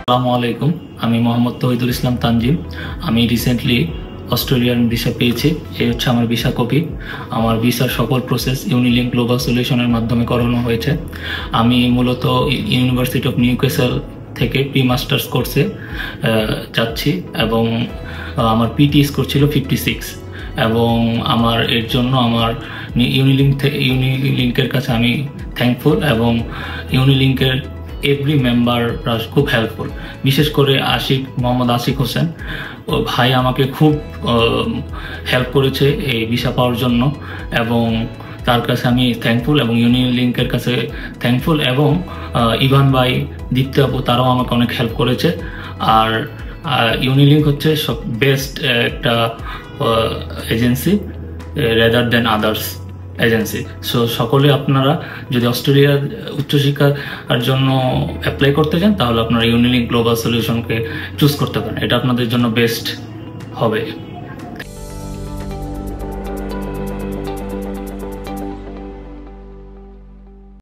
আসসালামু আলাইকুম, আমি মোহাম্মদ তৌহিদুল ইসলাম তানজিম। আমি রিসেন্টলি অস্ট্রেলিয়ান ভিসা পেয়েছি। এই হচ্ছে আমার ভিসা কপি। আমার ভিসার সকল প্রসেস ইউনিলিঙ্ক গ্লোবাল সলিউশনের মাধ্যমে করানো হয়েছে। আমি মূলত ইউনিভার্সিটি অফ নিউক্যাসল থেকে প্রি মাস্টার্স কোর্সে যাচ্ছি এবং আমার পিটি স্কোর ছিল 56 এবং আমার এর জন্য আমার ইউনিলিঙ্কের কাছে আমি থ্যাঙ্কফুল এবং ইউনিলিঙ্কের এভরি মেম্বাররা খুব হেল্পফুল। বিশেষ করে মোহাম্মদ আশিক হোসেন ও ভাই আমাকে খুব হেল্প করেছে এই ভিসা পাওয়ার জন্য এবং তার কাছে আমি থ্যাঙ্কফুল এবং ইউনিলিঙ্কের কাছে থ্যাঙ্কফুল এবং ইভান ভাই, দীপ্তি আপু, তারাও আমাকে অনেক হেল্প করেছে। আর ইউনিলিঙ্ক হচ্ছে সব বেস্ট একটা agency rather than others agency. So সকলে আপনারা যদি অস্ট্রেলিয়ার উচ্চশিক্ষার জন্য অ্যাপ্লাই করতে চান তাহলে আপনারা ইউনিলিঙ্ক গ্লোবাল সলিউশনকে চুজ করতে পারেন। এটা আপনাদের জন্য বেস্ট হবে।